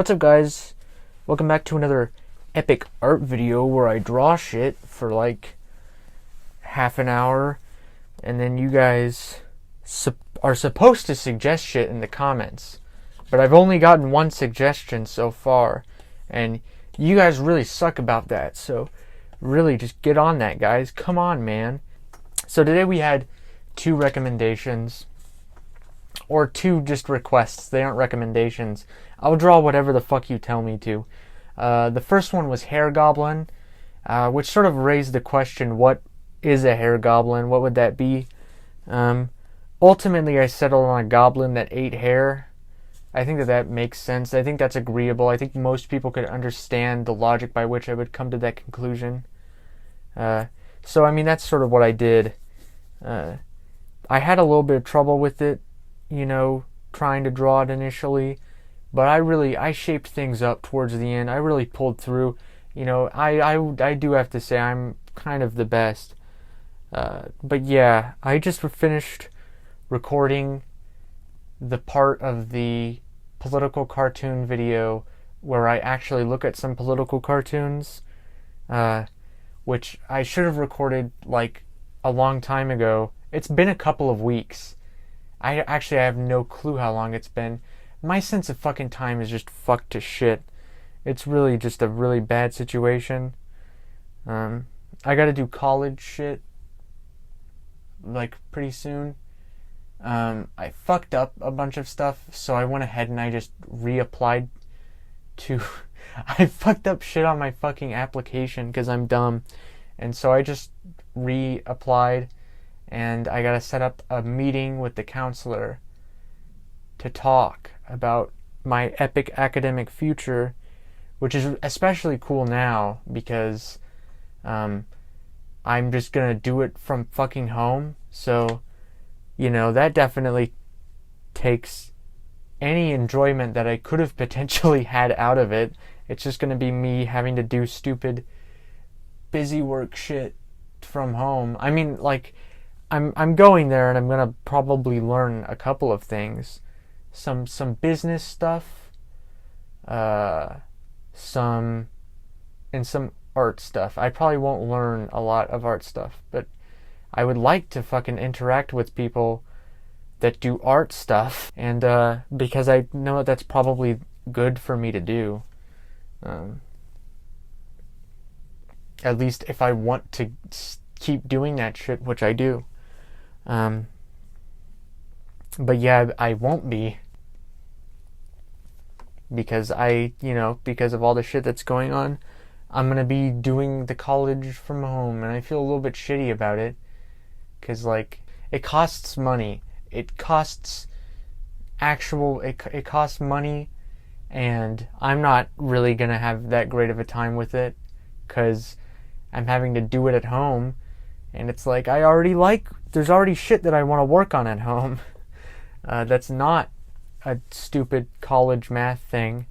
What's up, guys? Welcome back to another epic art video where I draw shit for like half an hour, and then you guys are supposed to suggest shit in the comments. But I've only gotten one suggestion so far, and you guys really suck about that, so really just get on that, guys. Come on, man. So today we had two recommendations, or two just requests. They aren't recommendations. I'll draw whatever the fuck you tell me to. The first one was Hair Goblin, which sort of raised the question, what is a hair goblin? What would that be? Ultimately, I settled on a goblin that ate hair. I think that makes sense. I think that's agreeable. I think most people could understand the logic by which I would come to that conclusion. So, I mean, that's sort of what I did. I had a little bit of trouble with it, trying to draw it initially, but I shaped things up towards the end. I really pulled through. I do have to say I'm kind of the best. But yeah, I just finished recording the part of the political cartoon video where I actually look at some political cartoons, which I should have recorded like a long time ago. It's been a couple of weeks. I have no clue how long it's been. My sense of fucking time is just fucked to shit. It's really just a really bad situation. I gotta do college shit like pretty soon. I fucked up a bunch of stuff, so I went ahead and I just reapplied to I fucked up shit on my fucking application because I'm dumb. And so I just reapplied, and I gotta set up a meeting with the counselor to talk about my epic academic future, which is especially cool now because I'm just gonna do it from fucking home. So, that definitely takes any enjoyment that I could have potentially had out of it. It's just gonna be me having to do stupid busy work shit from home. I mean, like, I'm going there and I'm gonna probably learn a couple of things. Some business stuff, some art stuff. I probably won't learn a lot of art stuff, but I would like to fucking interact with people that do art stuff, and because I know that's probably good for me to do. At least if I want to keep doing that shit, which I do. But yeah, I won't be, because because of all the shit that's going on. I'm gonna be doing the college from home, and I feel a little bit shitty about it, because like, it costs money. It costs money, and I'm not really gonna have that great of a time with it, because I'm having to do it at home, and it's like, there's already shit that I want to work on at home. That's not a stupid college math thing.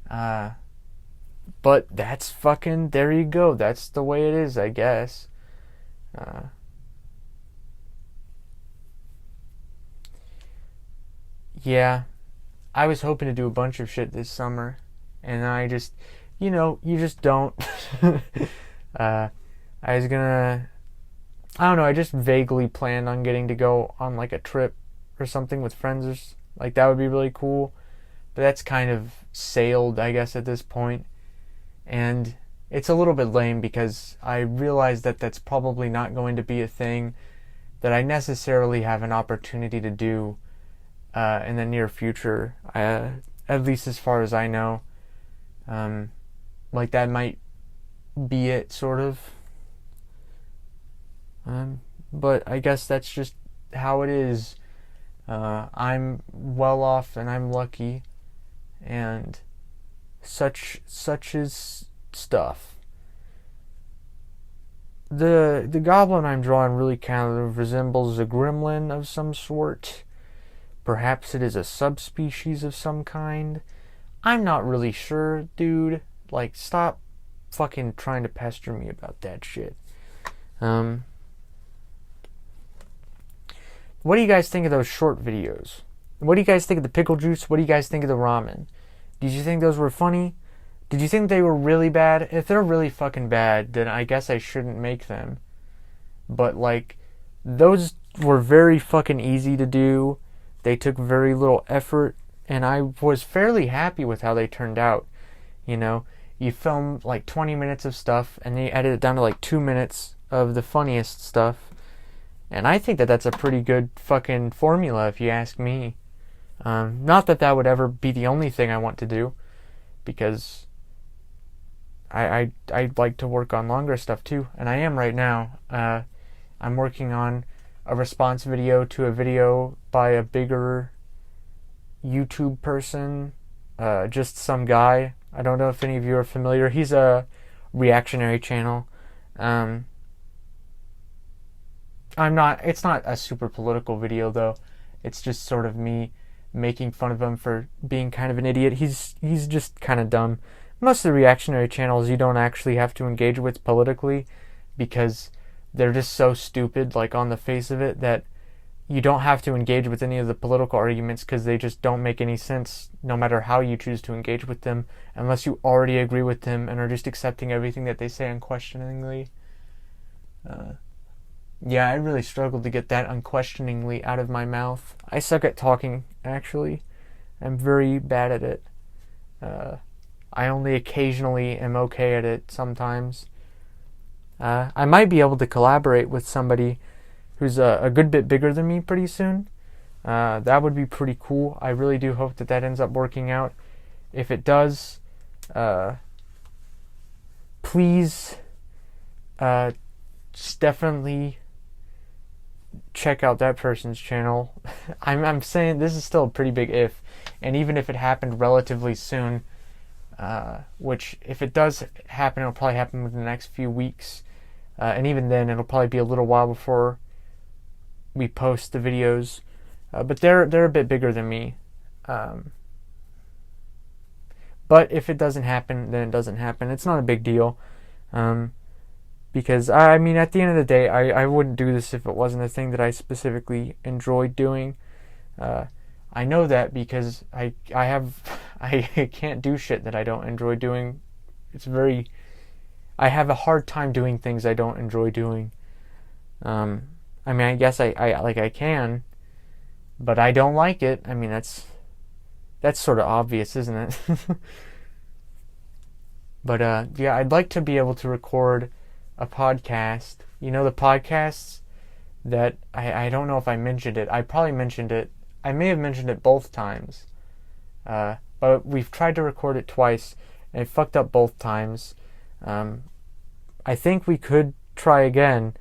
But that's fucking, there you go. That's the way it is, I guess. Yeah, I was hoping to do a bunch of shit this summer, and I just, you just don't. I don't know, I just vaguely planned on getting to go on like a trip or something with friends, like that would be really cool, but that's kind of sailed, I guess, at this point. And it's a little bit lame because I realize that that's probably not going to be a thing that I necessarily have an opportunity to do in the near future, at least as far as I know. Like, that might be it, sort of. But I guess that's just how it is. I'm well off and I'm lucky, and such is stuff. The goblin I'm drawing really kind of resembles a gremlin of some sort. Perhaps it is a subspecies of some kind. I'm not really sure, dude. Like, stop fucking trying to pester me about that shit. What do you guys think of those short videos? What do you guys think of the pickle juice? What do you guys think of the ramen? Did you think those were funny? Did you think they were really bad? If they're really fucking bad, then I guess I shouldn't make them. But, like, those were very fucking easy to do. They took very little effort, and I was fairly happy with how they turned out. You know, you film like 20 minutes of stuff, and then you edit it down to like 2 minutes of the funniest stuff. And I think that that's a pretty good fucking formula, if you ask me. Not that that would ever be the only thing I want to do, because I like to work on longer stuff too, and I am right now. I'm working on a response video to a video by a bigger YouTube person, just some guy. I don't know if any of you are familiar. He's a reactionary channel. It's not a super political video though. It's just sort of me making fun of him for being kind of an idiot. He's just kind of dumb. Most of the reactionary channels you don't actually have to engage with politically, because they're just so stupid, like on the face of it, that you don't have to engage with any of the political arguments, because they just don't make any sense no matter how you choose to engage with them, unless you already agree with them and are just accepting everything that they say unquestioningly. Yeah, I really struggled to get that unquestioningly out of my mouth. I suck at talking, actually. I'm very bad at it. I only occasionally am okay at it sometimes. I might be able to collaborate with somebody who's a good bit bigger than me pretty soon. That would be pretty cool. I really do hope that that ends up working out. If it does, please just definitely check out that person's channel. I'm saying this is still a pretty big if, and even if it happened relatively soon, which if it does happen, it'll probably happen within the next few weeks, and even then it'll probably be a little while before we post the videos, but they're a bit bigger than me, but if it doesn't happen, then it doesn't happen. It's not a big deal, because I mean, at the end of the day, I wouldn't do this if it wasn't a thing that I specifically enjoyed doing. I know that because I can't do shit that I don't enjoy doing. I have a hard time doing things I don't enjoy doing. I mean, I guess I can, but I don't like it. I mean, that's sort of obvious, isn't it? But yeah, I'd like to be able to record a podcast. You know, the podcasts that I don't know if I mentioned it. I probably mentioned it. I may have mentioned it both times. But we've tried to record it twice, and it fucked up both times. I think we could try again.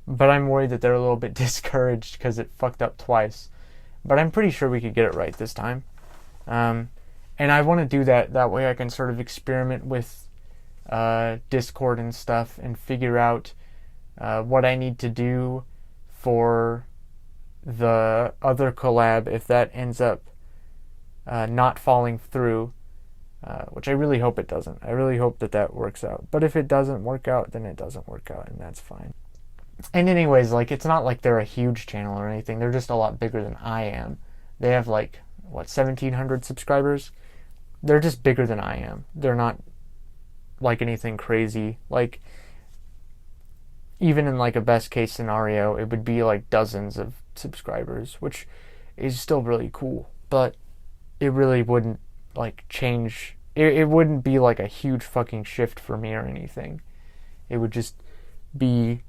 But I'm worried that they're a little bit discouraged because it fucked up twice. But I'm pretty sure we could get it right this time. And I want to do that. That way I can sort of experiment with Discord and stuff and figure out what I need to do for the other collab if that ends up not falling through, which I really hope it doesn't. I really hope that works out. But if it doesn't work out, then it doesn't work out, and that's fine. And anyways, like, it's not like they're a huge channel or anything. They're just a lot bigger than I am. They have 1,700 subscribers? They're just bigger than I am. They're not like anything crazy. Like, even in a best case scenario, it would be dozens of subscribers, which is still really cool. But it really wouldn't change. It wouldn't be a huge fucking shift for me or anything. It would just be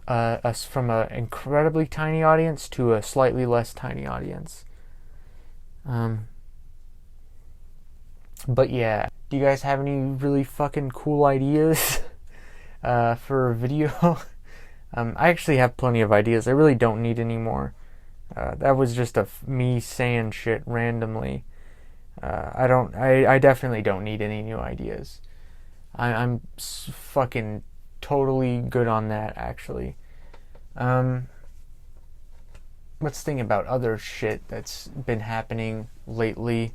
us from an incredibly tiny audience to a slightly less tiny audience. But yeah, do you guys have any really fucking cool ideas for a video? I actually have plenty of ideas. I really don't need any more. That was just me saying shit randomly. I definitely don't need any new ideas. I'm fucking totally good on that, actually. Let's think about other shit that's been happening lately.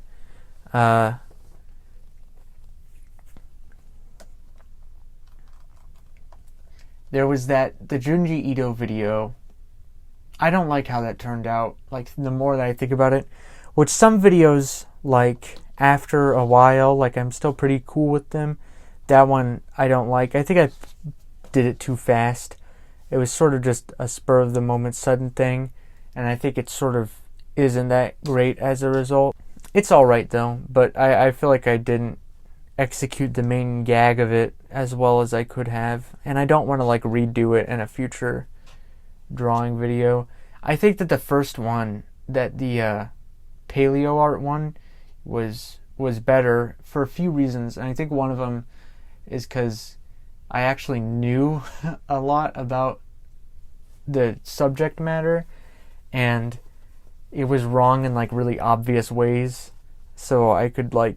There was the Junji Ito video. I don't like how that turned out. The more that I think about it, Which some videos, like, after a while, like, I'm still pretty cool with them. That one I don't like. I think I did it too fast. It was sort of just a spur of the moment sudden thing, and I think it sort of isn't that great as a result. It's alright though, but I feel like I didn't execute the main gag of it as well as I could have, and I don't want to like redo it in a future drawing video. I think that the first one, that the paleo art one, was better for a few reasons, and I think one of them is because I actually knew a lot about the subject matter, and it was wrong in like really obvious ways, so I could like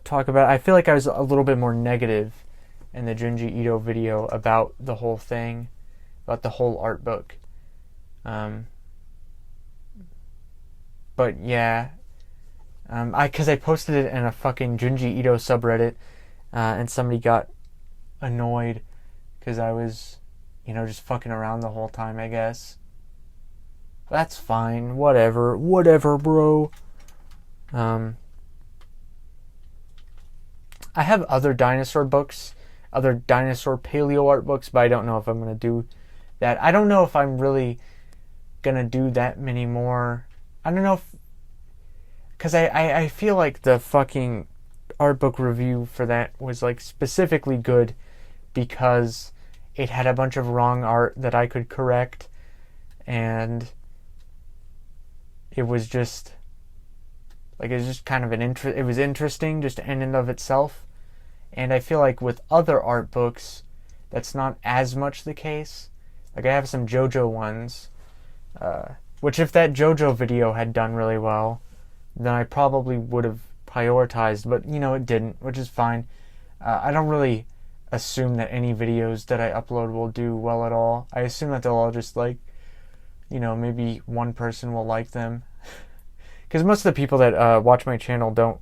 talk about it. I feel like I was a little bit more negative in the Junji Ito video about the whole thing, about the whole art book. But yeah, because I posted it in a fucking Junji Ito subreddit, and somebody got annoyed because I was, just fucking around the whole time, I guess. That's fine. Whatever, bro. I have other dinosaur books, other dinosaur paleo art books, but I don't know if I'm going to do that. I don't know if I'm really going to do that many more. I don't know if... Because I feel like the fucking art book review for that was like specifically good because it had a bunch of wrong art that I could correct, and it was just like, it was just kind of it was interesting just in and of itself. And I feel like with other art books that's not as much the case. Like I have some JoJo ones, which if that JoJo video had done really well, then I probably would have prioritized, but it didn't, which is fine. I don't really assume that any videos that I upload will do well at all. I assume that they'll all just like, maybe one person will like them. Because most of the people that watch my channel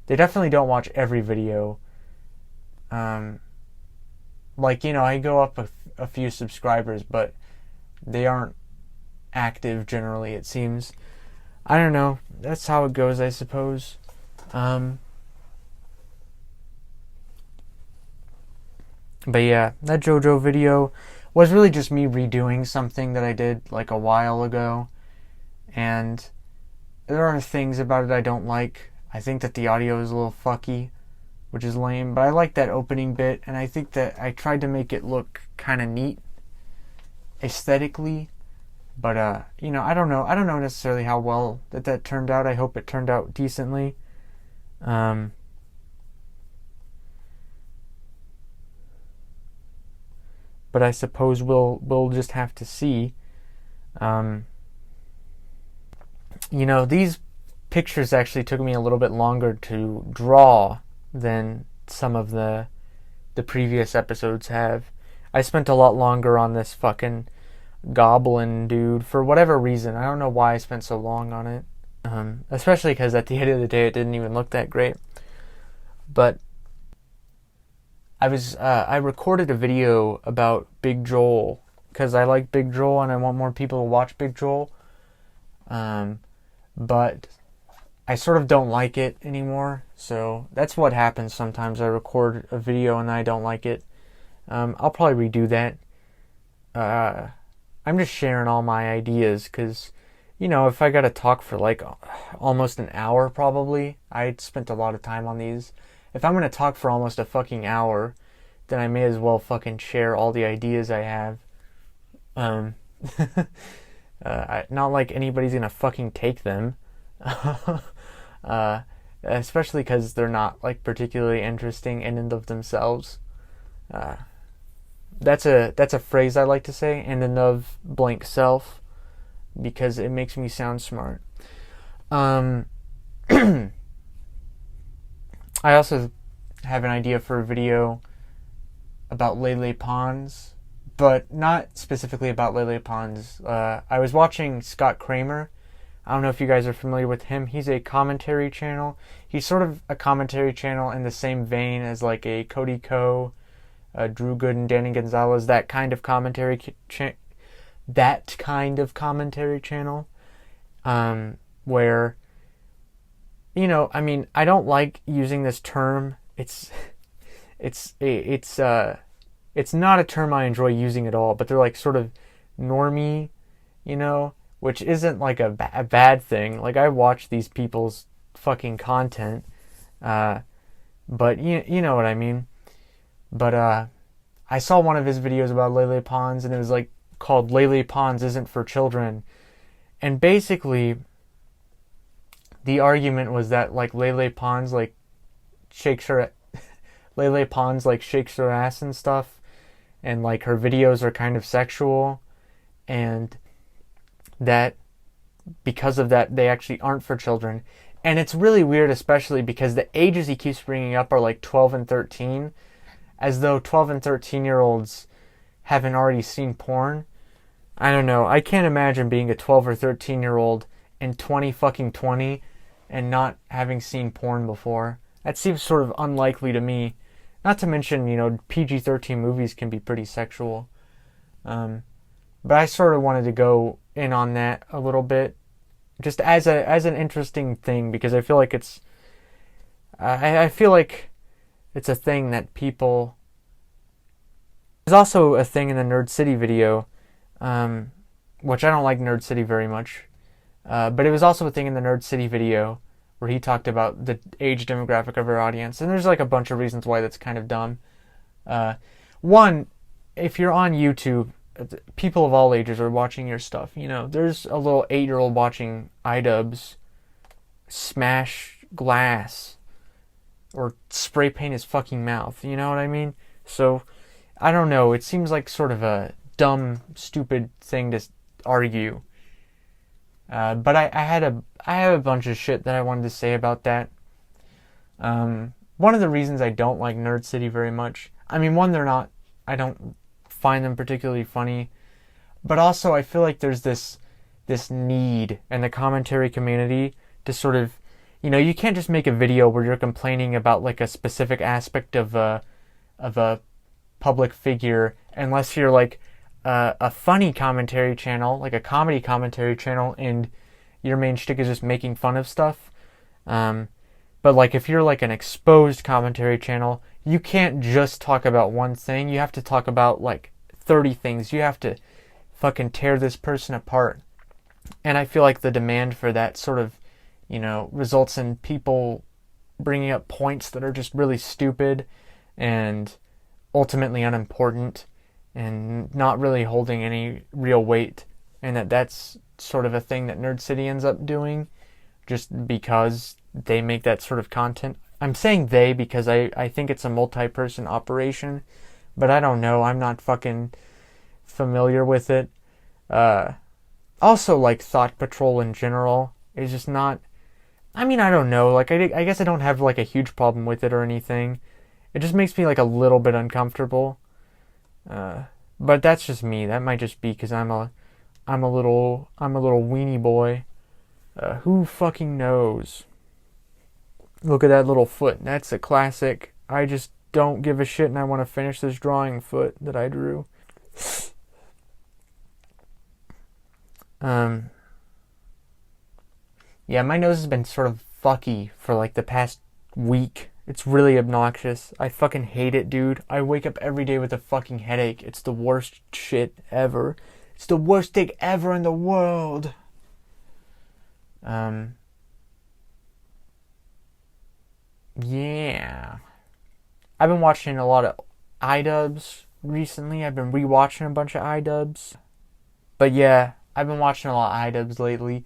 they definitely don't watch every video. I go up a few subscribers, but they aren't active generally, it seems. I don't know. That's how it goes, I suppose. But yeah, that JoJo video was really just me redoing something that I did like a while ago. And there are things about it I don't like. I think that the audio is a little fucky, which is lame. But I like that opening bit, and I think that I tried to make it look kind of neat aesthetically. But, I don't know. I don't know necessarily how well that turned out. I hope it turned out decently. But I suppose we'll just have to see. These pictures actually took me a little bit longer to draw than some of the previous episodes have. I spent a lot longer on this fucking Goblin dude for whatever reason. I don't know why I spent so long on it. Especially because at the end of the day it didn't even look that great. But I recorded a video about Big Joel because I like Big Joel and I want more people to watch Big Joel. But I sort of don't like it anymore. So that's what happens sometimes. I record a video and I don't like it. I'll probably redo that. I'm just sharing all my ideas because, if I got to talk for like almost an hour probably, I spent a lot of time on these. If I'm going to talk for almost a fucking hour, then I may as well fucking share all the ideas I have. Not like anybody's going to fucking take them. Especially because they're not like particularly interesting in and of themselves. That's a phrase I like to say, in and of blank self, because it makes me sound smart. I also have an idea for a video about Lele Pons, but not specifically about Lele Pons. I was watching Scott Kramer. I don't know if you guys are familiar with him. He's a commentary channel. He's sort of a commentary channel in the same vein as like a Cody Ko, Drew Gooden, Danny Gonzalez, that kind of commentary channel, where I mean, I don't like using this term. It's not a term I enjoy using at all, but they're like sort of normie, which isn't like a bad thing. Like, I watch these people's fucking content, but you know what I mean. But I saw one of his videos about Lele Pons, and it was like called "Lele Pons Isn't for Children," and basically the argument was that like Lele Pons like shakes her Lele Pons like shakes her ass and stuff, and like her videos are kind of sexual, and that because of that they actually aren't for children. And it's really weird, especially because the ages he keeps bringing up are like 12 and 13, as though 12 and 13-year-olds haven't already seen porn. I don't know. I can't imagine being a 12 or 13-year-old in 2020 and not having seen porn before. That seems sort of unlikely to me. Not to mention, PG-13 movies can be pretty sexual. But I sort of wanted to go in on that a little bit, just as an interesting thing, because I feel like I feel like it's a thing that people. There's also a thing in the Nerd City video, which I don't like Nerd City very much, but it was also a thing in the Nerd City video where he talked about the age demographic of our audience, and there's like a bunch of reasons why that's kind of dumb. One, if you're on YouTube, people of all ages are watching your stuff. There's a little 8-year-old watching iDubbbz smash glass or spray paint his fucking mouth. You know what I mean? So, I don't know. It seems like sort of a dumb, stupid thing to argue. But I have a bunch of shit that I wanted to say about that. One of the reasons I don't like Nerd City very much, I mean, one, I don't find them particularly funny, but also I feel like there's this need in the commentary community to sort of, you can't just make a video where you're complaining about like a specific aspect of a public figure unless you're like a funny commentary channel, like a comedy commentary channel, and your main shtick is just making fun of stuff. But like if you're like an exposed commentary channel, you can't just talk about one thing. You have to talk about like 30 things. You have to fucking tear this person apart. And I feel like the demand for that sort of, results in people bringing up points that are just really stupid and ultimately unimportant and not really holding any real weight. And that's sort of a thing that Nerd City ends up doing just because they make that sort of content. I'm saying they because I think it's a multi-person operation, but I don't know. I'm not fucking familiar with it. Also, like, Thought Patrol in general is just not. I mean, I don't know. Like, I guess I don't have like a huge problem with it or anything. It just makes me like a little bit uncomfortable. But that's just me. That might just be because I'm a little weenie boy. Who fucking knows? Look at that little foot. That's a classic. I just don't give a shit and I want to finish this drawing foot that I drew. Yeah, my nose has been sort of fucky for like the past week. It's really obnoxious. I fucking hate it, dude. I wake up every day with a fucking headache. It's the worst shit ever. It's the worst thing ever in the world. Yeah. I've been watching a lot of iDubbbz recently. I've been rewatching a bunch of iDubbbz. But yeah, I've been watching a lot of iDubbbz lately.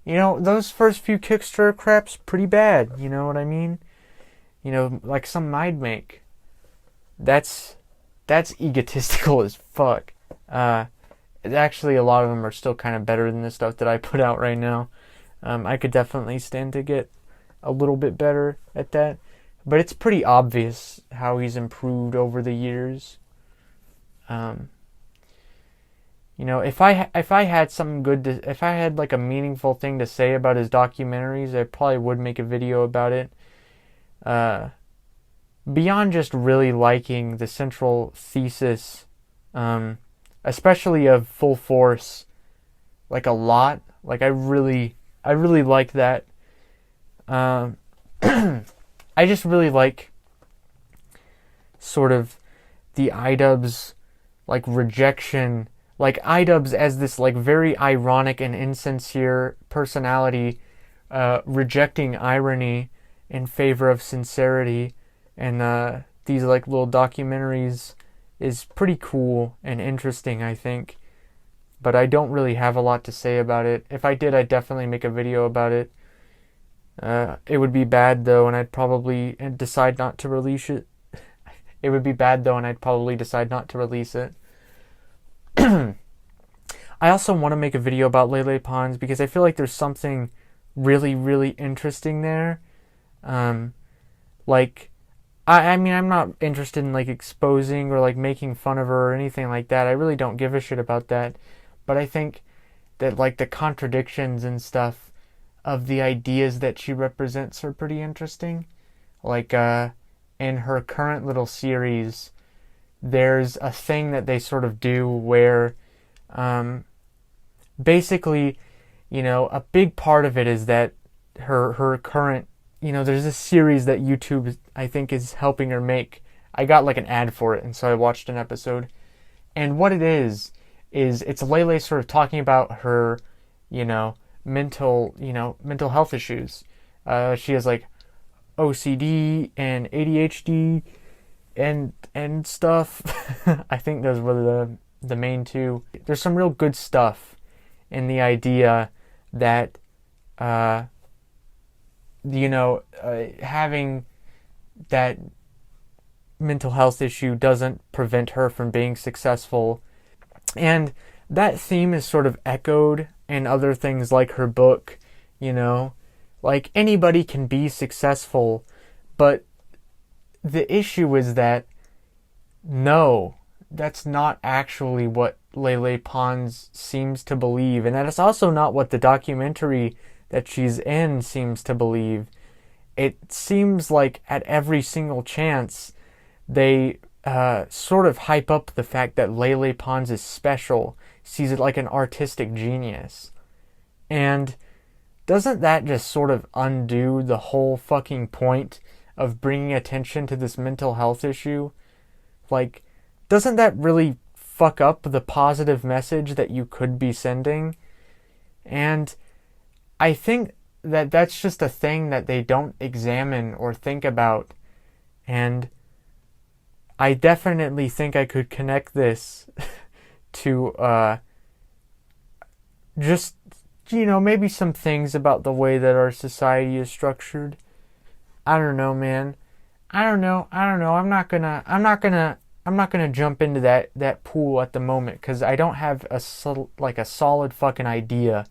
Those first few Kickstarter craps pretty bad. You know what I mean? Like some I'd make. That's egotistical as fuck. Actually, a lot of them are still kind of better than the stuff that I put out right now. I could definitely stand to get a little bit better at that. But it's pretty obvious how he's improved over the years. If I had something good if I had like a meaningful thing to say about his documentaries, I probably would make a video about it. Beyond just really liking the central thesis, especially of Full Force, like a lot. Like I really like that. I just really like sort of the iDubbbz like rejection, like iDubbbz as this like very ironic and insincere personality, rejecting irony in favor of sincerity, and these like little documentaries is pretty cool and interesting, I think. But I don't really have a lot to say about it. If I did, I'd definitely make a video about it. It would be bad though, and I'd probably decide not to release it. It would be bad though, and I'd probably decide not to release it. I also want to make a video about Lele Pons because I feel like there's something really, really interesting there. Like, I mean, I'm not interested in like exposing or like making fun of her or anything like that. I really don't give a shit about that. But I think that like the contradictions and stuff of the ideas that she represents are pretty interesting. Like, in her current little series, there's a thing that they sort of do where, basically, a big part of it is that her current, there's this series that YouTube, I think, is helping her make. I got like an ad for it, and so I watched an episode. And what it is it's Lele sort of talking about her, mental health issues. She has like OCD and ADHD and stuff. I think those were the main two. There's some real good stuff in the idea that having that mental health issue doesn't prevent her from being successful. And that theme is sort of echoed in other things like her book, like anybody can be successful, but the issue is that no, that's not actually what Lele Pons seems to believe, and that is also not what the documentary that she's in seems to believe. It seems like at every single chance they sort of hype up the fact that Lele Pons is special, sees it like an artistic genius. And doesn't that just sort of undo the whole fucking point of bringing attention to this mental health issue? Like, doesn't that really fuck up the positive message that you could be sending? And I think that that's just a thing that they don't examine or think about. And I definitely think I could connect this to just, maybe some things about the way that our society is structured. I don't know, man. I don't know. I'm not gonna jump into that pool at the moment because I don't have a solid fucking idea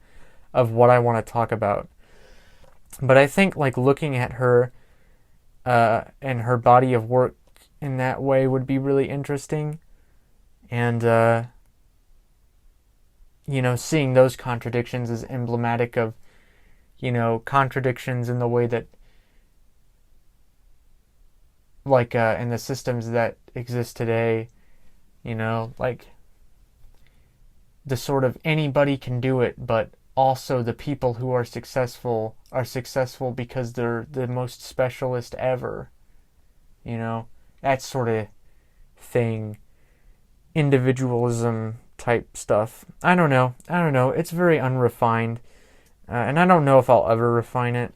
of what I want to talk about. But I think like looking at her and her body of work in that way would be really interesting. And seeing those contradictions is emblematic of contradictions in the way that like in the systems that exist today, like the sort of anybody can do it, but also the people who are successful because they're the most specialist ever. That sort of thing. Individualism type stuff. I don't know. It's very unrefined. And I don't know if I'll ever refine it.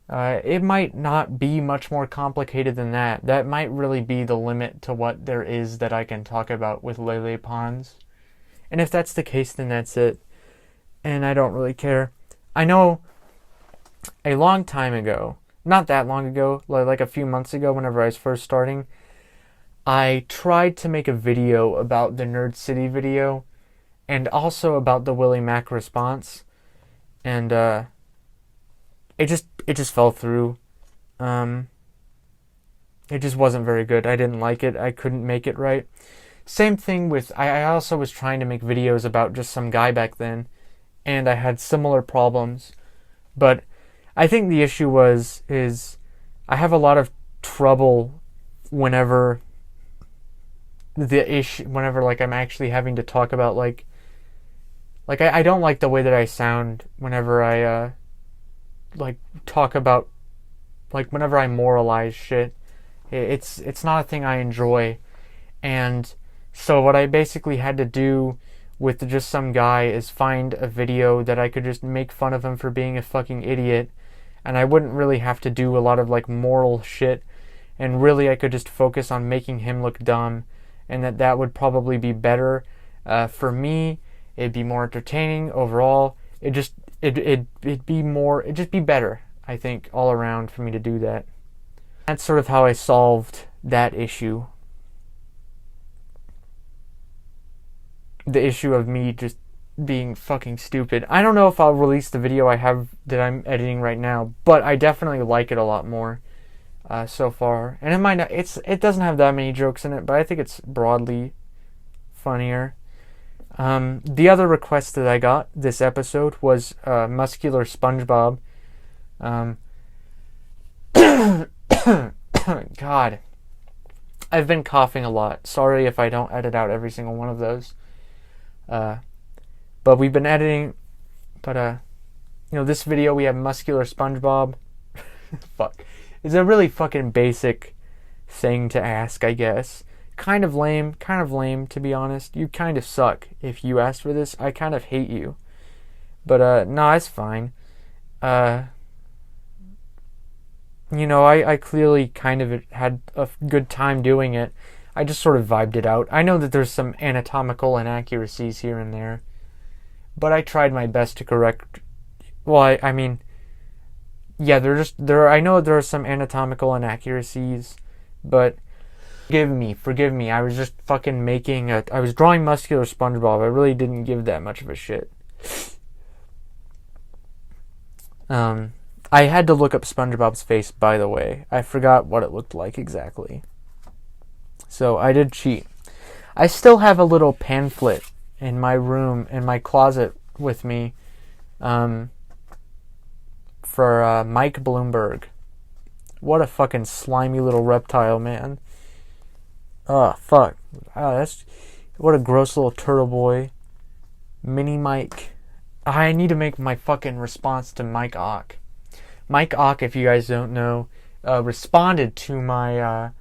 It might not be much more complicated than that. That might really be the limit to what there is that I can talk about with Lele Pons. And if that's the case, then that's it. And I don't really care. I know a long time ago, not that long ago, like a few months ago whenever I was first starting, I tried to make a video about the Nerd City video and also about the Willie Mac response. And it just fell through. It just wasn't very good. I didn't like it. I couldn't make it right. Same thing with, I also was trying to make videos about just some guy back then, and I had similar problems. But I think the issue is I have a lot of trouble whenever like I'm actually having to talk about like I don't like the way that I sound whenever I like talk about like whenever I moralize shit, it's not a thing I enjoy. And so what I basically had to do with just some guy is find a video that I could just make fun of him for being a fucking idiot, and I wouldn't really have to do a lot of like moral shit, and really I could just focus on making him look dumb, and that would probably be better for me. It'd be more entertaining overall. It'd be better, I think, all around for me to do that. That's sort of how I solved that issue. The issue of me just being fucking stupid. I don't know if I'll release the video I have that I'm editing right now, but I definitely like it a lot more so far. And it might not, it doesn't have that many jokes in it, but I think it's broadly funnier. The other request that I got this episode was Muscular Spongebob. God, I've been coughing a lot. Sorry if I don't edit out every single one of those. But we've been editing. But this video we have Muscular Spongebob. Fuck, it's a really fucking basic thing to ask, I guess. Kind of lame to be honest. You kind of suck if you asked for this. I kind of hate you. But no, it's fine. I clearly kind of had a good time doing it. I just sort of vibed it out. I know that there's some anatomical inaccuracies here and there, but I tried my best to correct. Well, I mean, yeah, I know there are some anatomical inaccuracies, but forgive me. I was just fucking I was drawing Muscular SpongeBob. I really didn't give that much of a shit. I had to look up SpongeBob's face, by the way. I forgot what it looked like exactly. So I did cheat. I still have a little pamphlet in my room, in my closet with me, for Mike Bloomberg. What a fucking slimy little reptile, man. Oh, fuck. What a gross little turtle boy. Mini Mike. I need to make my fucking response to Mike Ock. Mike Ock, if you guys don't know, responded to my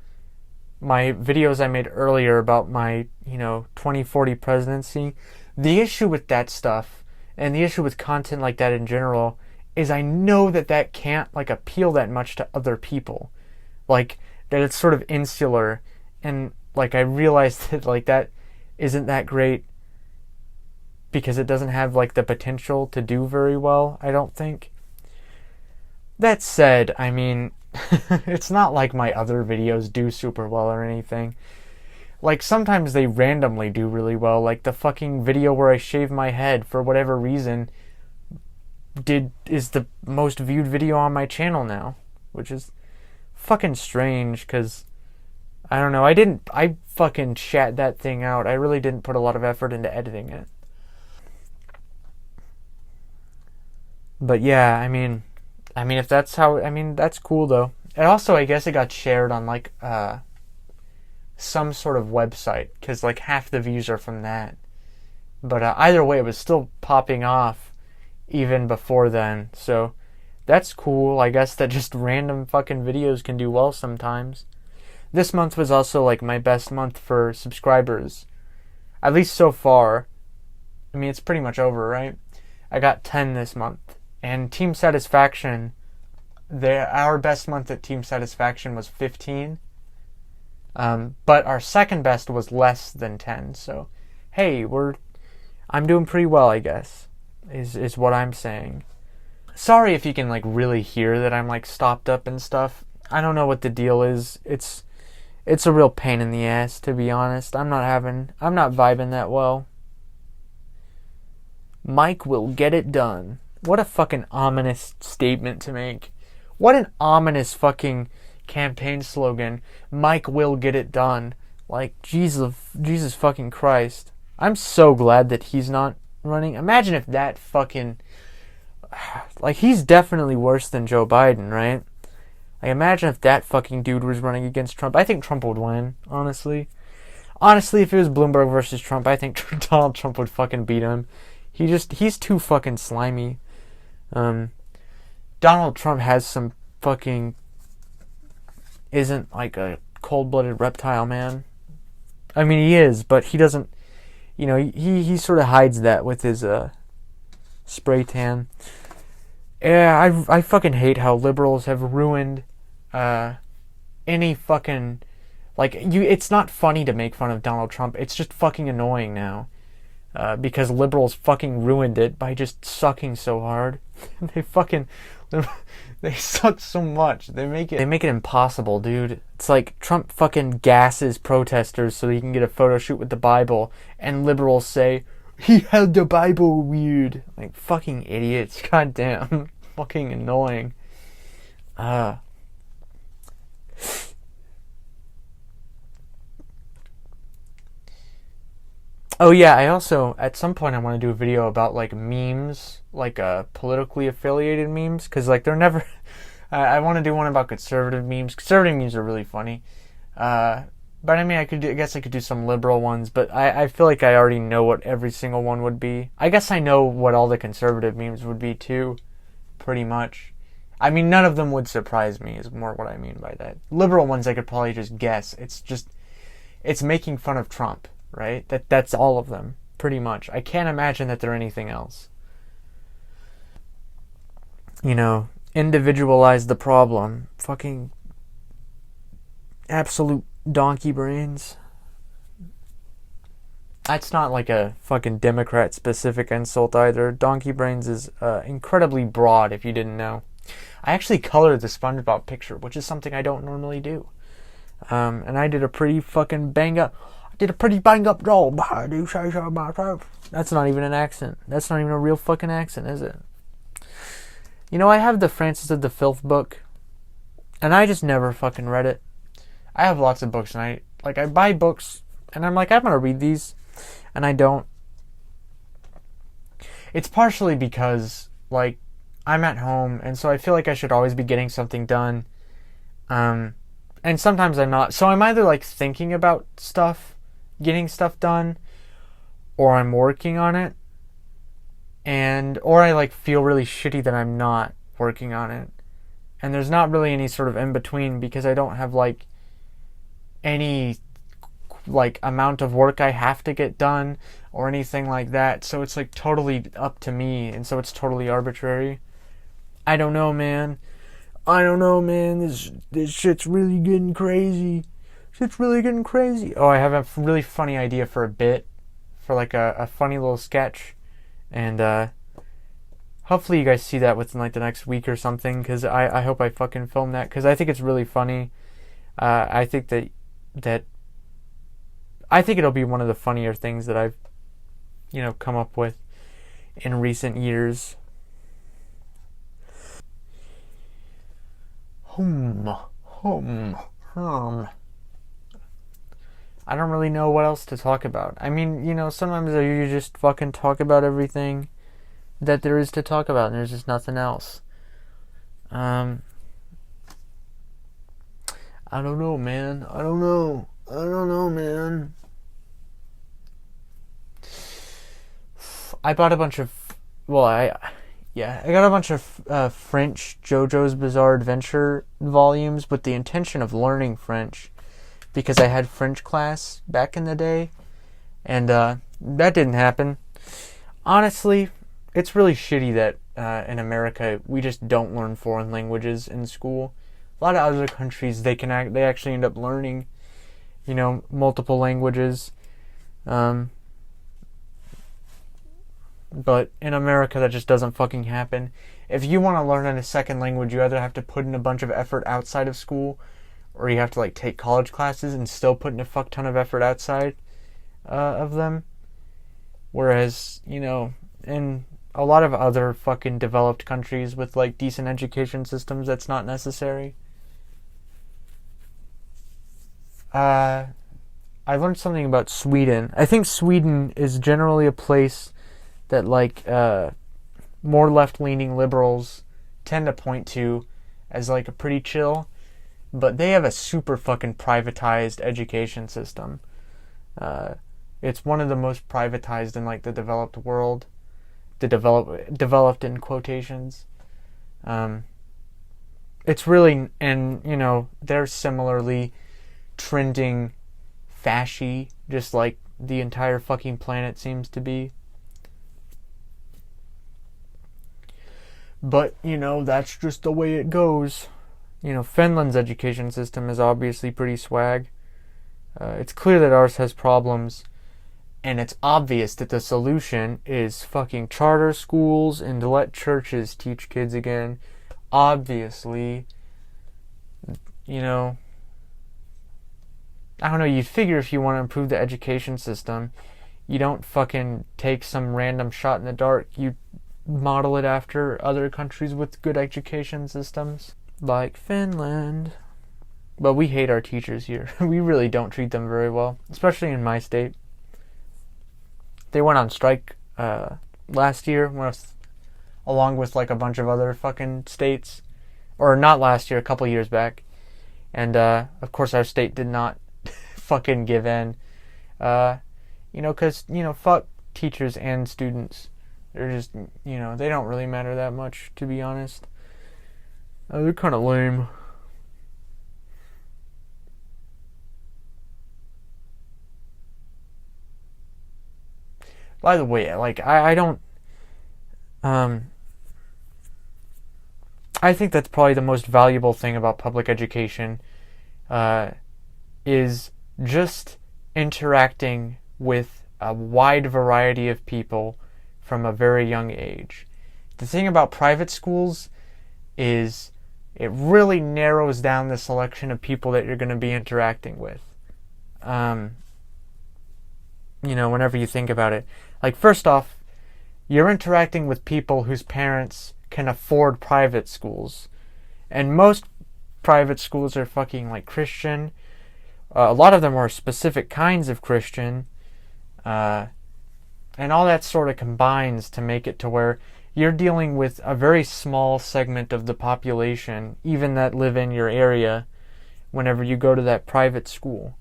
videos I made earlier about my 2040 presidency. The issue with that stuff, and the issue with content like that in general, is I know that can't appeal that much to other people, that it's sort of insular, and I realized that that isn't that great because it doesn't have the potential to do very well, I don't think. That said, I mean, it's not like my other videos do super well or anything. Sometimes they randomly do really well, like the fucking video where I shave my head for whatever reason is the most viewed video on my channel now, which is fucking strange because I don't know, I fucking shat that thing out. I really didn't put a lot of effort into editing it. But yeah, I mean if that's how, that's cool though. And also, I guess it got shared on some sort of website because half the views are from that. But either way, it was still popping off even before then. So that's cool. I guess that just random fucking videos can do well sometimes. This month was also my best month for subscribers, at least so far. I mean, it's pretty much over, right? I got 10 this month. And Team Satisfaction, our best month at Team Satisfaction was 15. But our second best was less than 10. So, hey, I'm doing pretty well, I guess, is what I'm saying. Sorry if you can really hear that I'm stopped up and stuff. I don't know what the deal is. It's a real pain in the ass, to be honest. I'm not vibing that well. Mike will get it done. What a fucking ominous statement to make. What an ominous fucking campaign slogan. Mike will get it done. Jesus fucking Christ. I'm so glad that he's not running. Imagine if that fucking... he's definitely worse than Joe Biden, right? Imagine if that fucking dude was running against Trump. I think Trump would win, honestly. Honestly, if it was Bloomberg versus Trump, I think Donald Trump would fucking beat him. He's too fucking slimy. Donald Trump has some fucking isn't like a cold-blooded reptile man. I mean, he is, but he doesn't, you know, he sort of hides that with his spray tan. Yeah, I fucking hate how liberals have ruined any fucking, like, it's not funny to make fun of Donald Trump. It's just fucking annoying now. Because liberals fucking ruined it by just sucking so hard. They suck so much. They make it impossible, dude. It's like Trump fucking gasses protesters so he can get a photo shoot with the Bible, and liberals say he held the Bible weird. Like, fucking idiots. Goddamn. Fucking annoying. Oh yeah, I also, at some point I want to do a video about like memes, like politically affiliated memes, because like they're never, I want to do one about conservative memes. Conservative memes are really funny. But I mean, I guess I could do some liberal ones, but I feel like I already know what every single one would be. I guess I know what all the conservative memes would be too, pretty much. I mean, none of them would surprise me, is more what I mean by that. Liberal ones I could probably just guess. It's making fun of Trump. Right? That's all of them, pretty much. I can't imagine that they're anything else. You know, individualize the problem. Fucking absolute donkey brains. That's not like a fucking Democrat-specific insult either. Donkey brains is incredibly broad, if you didn't know. I actually colored the Spongebob picture, which is something I don't normally do. And I did a pretty fucking bang-up job. I do say so myself. That's not even an accent. That's not even a real fucking accent, is it? You know, I have the Francis of the Filth book, and I just never fucking read it. I have lots of books, and I buy books, and I'm like, I'm gonna read these, and I don't. It's partially because, like, I'm at home, and so I feel like I should always be getting something done. And sometimes I'm not. So I'm either, like, thinking about stuff, getting stuff done, or I'm working on it, or I like feel really shitty that I'm not working on it, and there's not really any sort of in between because I don't have like any like amount of work I have to get done or anything like that, so it's like totally up to me, and so it's totally arbitrary. I don't know, man. This shit's really getting crazy. Oh, I have a really funny idea for a bit, for like a funny little sketch, and hopefully you guys see that within like the next week or something, because I hope I fucking film that, because I think it's really funny. I think I think it'll be one of the funnier things that I've, come up with in recent years. I don't really know what else to talk about. I mean, sometimes you just fucking talk about everything that there is to talk about, and there's just nothing else. I don't know, man. I don't know, man. I bought a bunch of... I got a bunch of French JoJo's Bizarre Adventure volumes with the intention of learning French, because I had French class back in the day, and that didn't happen. Honestly, it's really shitty that in America we just don't learn foreign languages in school. A lot of other countries, they actually end up learning, multiple languages. But in America, that just doesn't fucking happen. If you want to learn a second language, you either have to put in a bunch of effort outside of school, or you have to like take college classes and still put in a fuck ton of effort outside of them. Whereas, in a lot of other fucking developed countries with like decent education systems, that's not necessary. I learned something about Sweden. I think Sweden is generally a place that like more left-leaning liberals tend to point to as like a pretty chill, but they have a super fucking privatized education system. It's one of the most privatized in like the developed world. Developed in quotations. it's really, and they're similarly trending fashy, just like the entire fucking planet seems to be. But, that's just the way it goes. Finland's education system is obviously pretty swag. It's clear that ours has problems, and it's obvious that the solution is fucking charter schools and to let churches teach kids again. Obviously, I don't know, you'd figure if you want to improve the education system, you don't fucking take some random shot in the dark. You model it after other countries with good education systems, like Finland. But we hate our teachers here. We really don't treat them very well, especially in my state. They went on strike last year, along with like a bunch of other fucking states. Or not last year, a couple years back. And of course our state did not fucking give in. Because, fuck teachers and students. They're just, they don't really matter that much, to be honest. They're kind of lame. By the way, like, I don't, I think that's probably the most valuable thing about public education, is just interacting with a wide variety of people from a very young age. The thing about private schools is it really narrows down the selection of people that you're going to be interacting with. Whenever you think about it. Like, first off, you're interacting with people whose parents can afford private schools. And most private schools are fucking, like, Christian. A lot of them are specific kinds of Christian. And all that sort of combines to make it to where you're dealing with a very small segment of the population, even that live in your area, whenever you go to that private school.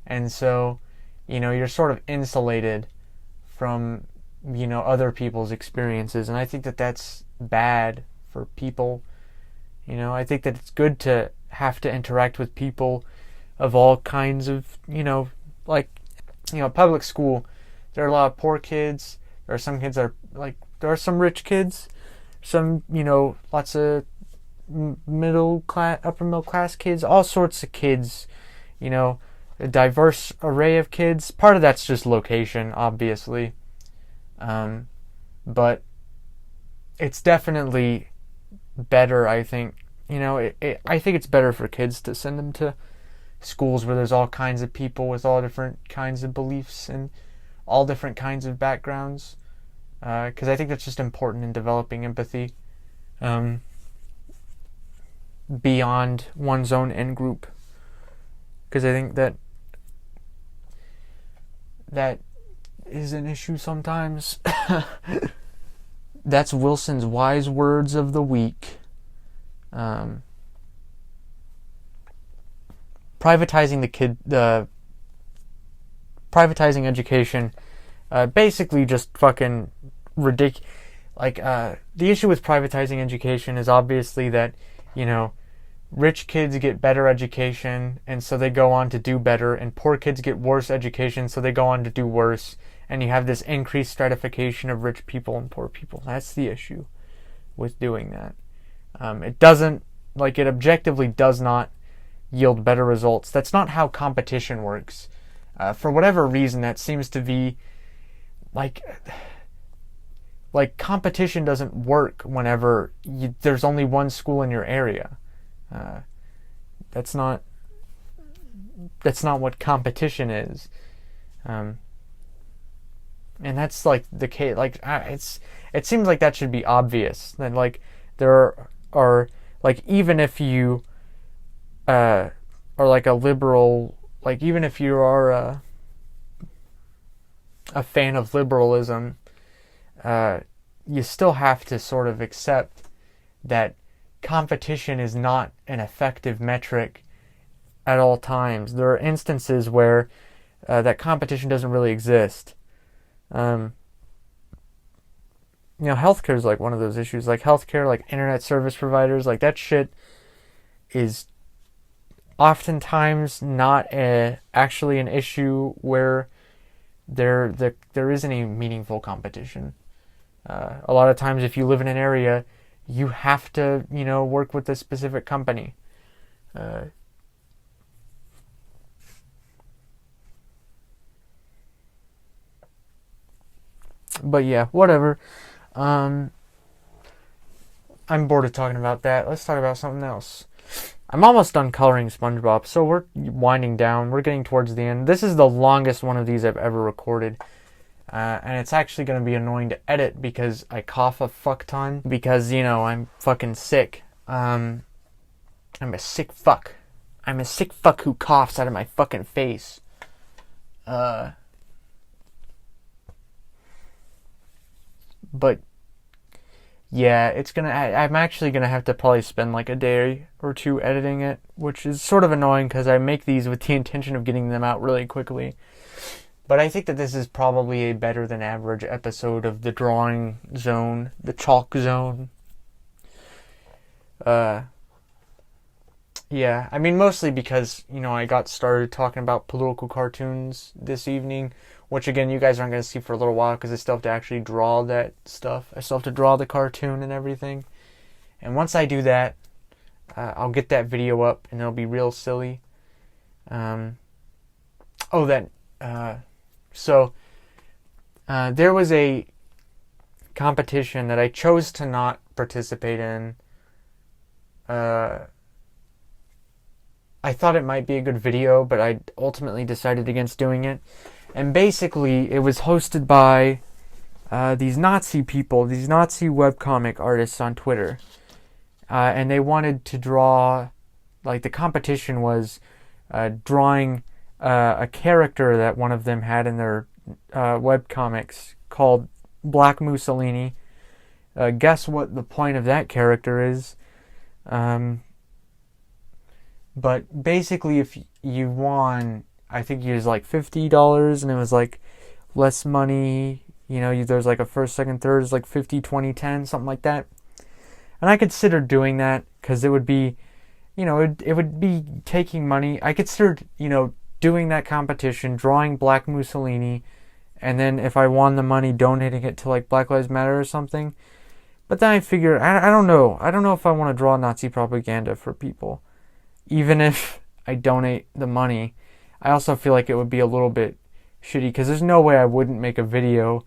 And so, you're sort of insulated from, other people's experiences. And I think that that's bad for people. I think that it's good to have to interact with people of all kinds of, public school. There are a lot of poor kids. There are some kids that are, there are some rich kids. Some, lots of upper middle class kids. All sorts of kids, a diverse array of kids. Part of that's just location, obviously. But it's definitely better, I think. I think it's better for kids to send them to schools where there's all kinds of people with all different kinds of beliefs and all different kinds of backgrounds, because I think that's just important in developing empathy beyond one's own in-group, because I think that is an issue sometimes. That's Wilson's wise words of the week. Privatizing education, basically just fucking ridiculous. The issue with privatizing education is obviously that, rich kids get better education, and so they go on to do better, and poor kids get worse education, so they go on to do worse, and you have this increased stratification of rich people and poor people. That's the issue with doing that. It objectively does not yield better results. That's not how competition works. For whatever reason, that seems to be competition doesn't work whenever there's only one school in your area. That's not what competition is. And that's the case. It seems like that should be obvious. That there are even if you are a liberal, even if you are a fan of liberalism, you still have to sort of accept that competition is not an effective metric at all times. There are instances where that competition doesn't really exist. Healthcare is one of those issues. Healthcare, internet service providers, that shit. is oftentimes not actually an issue where there is any meaningful competition. A lot of times, if you live in an area, you have to, work with a specific company. But yeah, whatever. I'm bored of talking about that. Let's talk about something else. I'm almost done coloring Spongebob, so we're winding down. We're getting towards the end. This is the longest one of these I've ever recorded. And it's actually going to be annoying to edit because I cough a fuck ton. Because, I'm fucking sick. I'm a sick fuck. I'm a sick fuck who coughs out of my fucking face. But yeah, I'm actually gonna have to probably spend like a day or two editing it, which is sort of annoying because I make these with the intention of getting them out really quickly. But I think that this is probably a better than average episode of the drawing zone, the chalk zone. Yeah, I mean mostly because, I got started talking about political cartoons this evening, which again you guys aren't going to see for a little while because I still have to actually draw that stuff. I still have to draw the cartoon and everything. And once I do that, I'll get that video up and it'll be real silly. There was a competition that I chose to not participate in. I thought it might be a good video, but I ultimately decided against doing it. And basically, it was hosted by these Nazi people, these Nazi webcomic artists on Twitter. And they wanted to draw, the competition was drawing a character that one of them had in their webcomics called Black Mussolini. Guess what the point of that character is? But basically, if you won, I think you used $50, and it was less money. There's a first, second, third is 50, 20, 10, something like that. And I considered doing that because it would be, it would be taking money. I considered, doing that competition, drawing Black Mussolini, and then if I won the money, donating it to Black Lives Matter or something. But then I figured, I don't know. I don't know if I want to draw Nazi propaganda for people. Even if I donate the money, I also feel like it would be a little bit shitty because there's no way I wouldn't make a video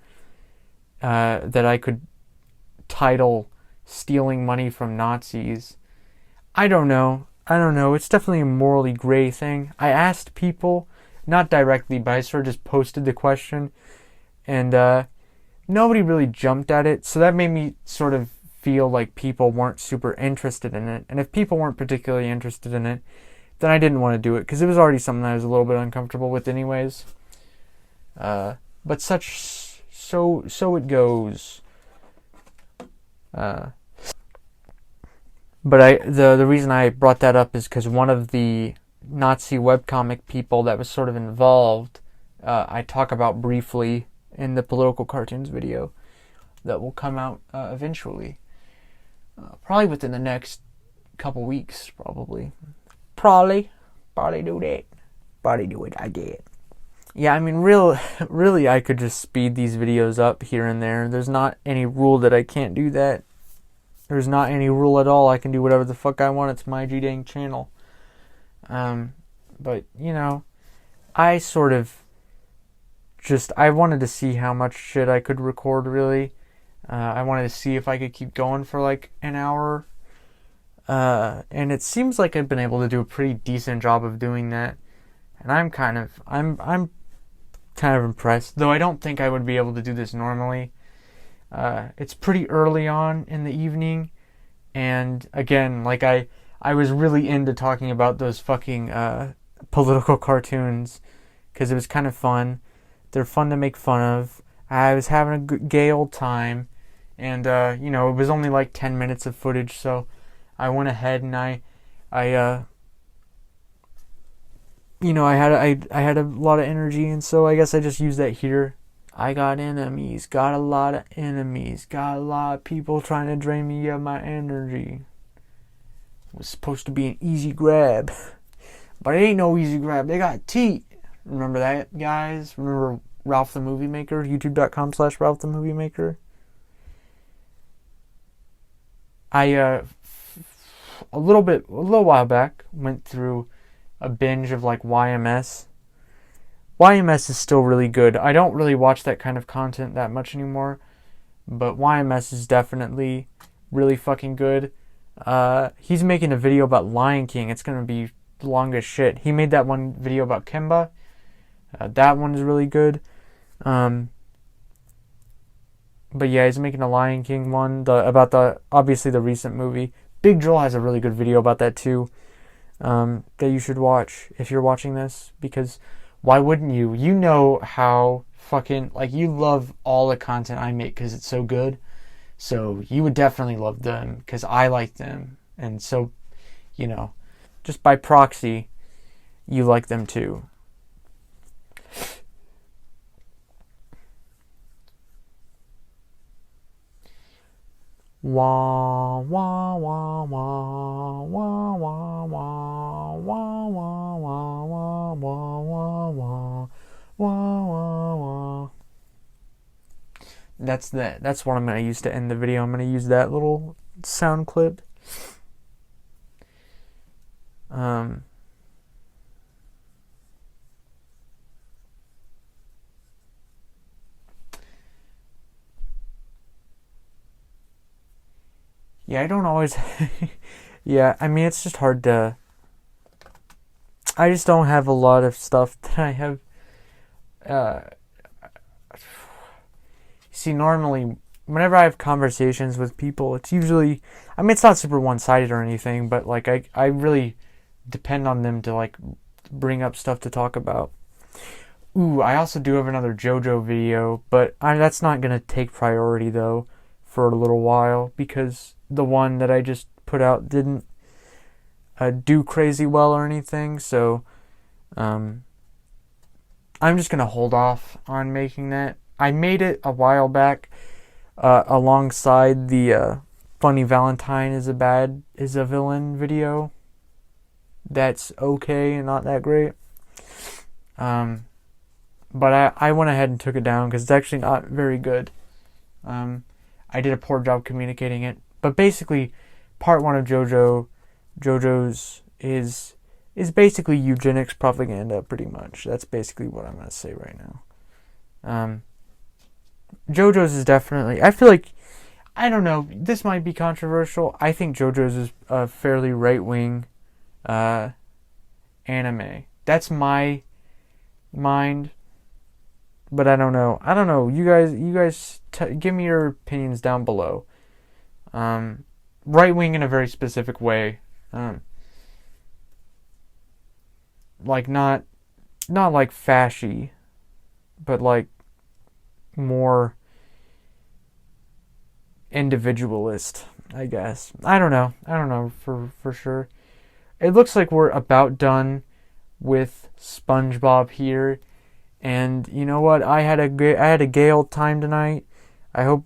that I could title "Stealing Money from Nazis." I don't know. It's definitely a morally gray thing. I asked people, not directly, but I sort of just posted the question, and nobody really jumped at it. So that made me sort of feel like people weren't super interested in it. And if people weren't particularly interested in it, then I didn't want to do it because it was already something I was a little bit uncomfortable with anyways. But so it goes. But the reason I brought that up is because one of the Nazi webcomic people that was sort of involved, I talk about briefly in the political cartoons video that will come out eventually. Probably within the next couple weeks, probably. Probably do that. Probably do it, I did. Yeah, I mean, really, I could just speed these videos up here and there. There's not any rule that I can't do that. There's not any rule at all. I can do whatever the fuck I want. It's my G-dang channel. But, I sort of I wanted to see how much shit I could record, really. I wanted to see if I could keep going for an hour. And it seems like I've been able to do a pretty decent job of doing that. And I'm kind of impressed. Though I don't think I would be able to do this normally. It's pretty early on in the evening. And again, I was really into talking about those fucking political cartoons. Because it was kind of fun. They're fun to make fun of. I was having a good, gay old time. And, it was only 10 minutes of footage, so I went ahead and I had a lot of energy, and so I guess I just used that here. I got enemies, got a lot of enemies, got a lot of people trying to drain me of my energy. was supposed to be an easy grab. But it ain't no easy grab. They got teeth. Remember that, guys? Remember Ralph the Movie Maker? YouTube.com/Ralph the Movie Maker. I, a little while back, went through a binge of like YMS. YMS is still really good. I don't really watch that kind of content that much anymore, but YMS is definitely really fucking good. He's making a video about Lion King. It's gonna be long as shit. He made that one video about Kimba. That one is really good. But yeah, he's making a Lion King one about obviously the recent movie. Big Joel has a really good video about that too. That you should watch if you're watching this, because why wouldn't you? You know how fucking, like, you love all the content I make because it's so good. So you would definitely love them because I like them. And so, you know, just by proxy, you like them too. Wah, wah, wah, wah, wah, wah, wah, wah, wah, wah, wah, wah, wah, wah, wah, wah. That's what I'm going to use to end the video. I'm going to use that little sound clip. Yeah, I don't always... yeah, I mean, it's just hard to... I just don't have a lot of stuff that I have... See, normally, whenever I have conversations with people, it's usually... I mean, it's not super one-sided or anything, but, like, I really depend on them to, like, bring up stuff to talk about. Ooh, I also do have another JoJo video, but that's not going to take priority, though, for a little while, because the one that I just put out didn't do crazy well or anything, so I'm just going to hold off on making that. I made it a while back alongside the Funny Valentine is a Villain video. That's okay and not that great. But I went ahead and took it down because it's actually not very good. I did a poor job communicating it. But basically, part one of JoJo's is basically eugenics propaganda, pretty much. That's basically what I'm going to say right now. JoJo's is definitely... I feel like... I don't know. This might be controversial. I think JoJo's is a fairly right-wing anime. That's my mind. But I don't know. You guys give me your opinions down below. Right wing in a very specific way. Like not like fashy, but like more individualist, I guess. I don't know for sure. It looks like we're about done with Spongebob here. And you know what? I had a gay old time tonight. I hope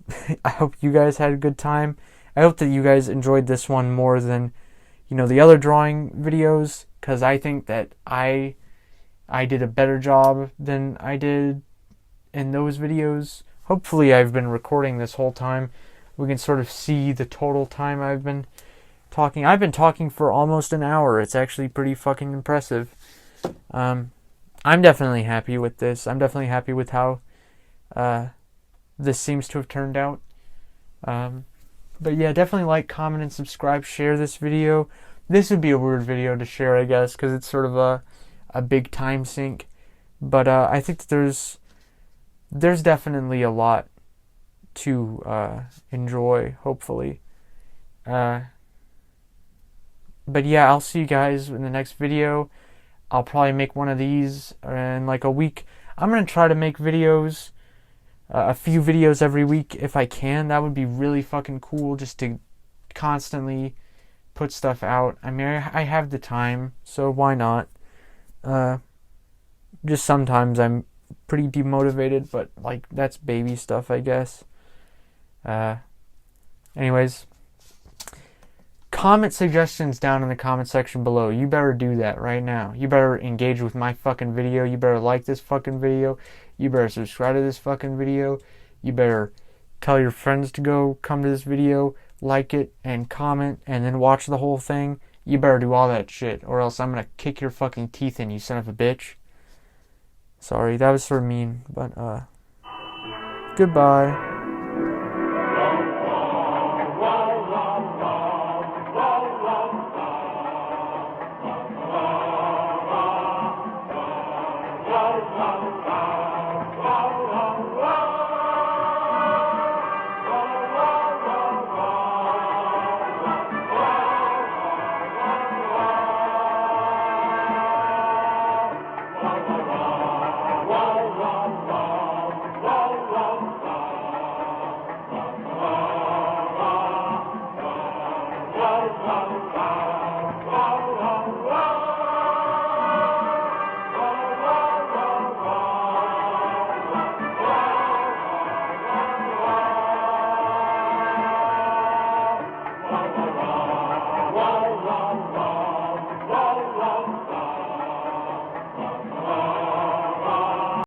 you guys had a good time. I hope that you guys enjoyed this one more than, the other drawing videos, because I think that I did a better job than I did in those videos. Hopefully I've been recording this whole time. We can sort of see the total time I've been talking. I've been talking for almost an hour. It's actually pretty fucking impressive. I'm definitely happy with this. I'm definitely happy with how this seems to have turned out. But yeah, definitely like, comment, and subscribe. Share this video. This would be a weird video to share, I guess, because it's sort of a big time sink. But I think that there's definitely a lot to enjoy, hopefully. But yeah, I'll see you guys in the next video. I'll probably make one of these in like a week. I'm going to try to make videos, a few videos every week if I can. That would be really fucking cool, just to constantly put stuff out. I mean, I have the time, so why not? Just sometimes I'm pretty demotivated, but like that's baby stuff, I guess. Anyways, comment suggestions down in the comment section below. You better do that right now. You better engage with my fucking video. You better like this fucking video. You better subscribe to this fucking video. You better tell your friends to go come to this video, like it, and comment, and then watch the whole thing. You better do all that shit, or else I'm gonna kick your fucking teeth in, you son of a bitch. Sorry, that was sort of mean, but, goodbye.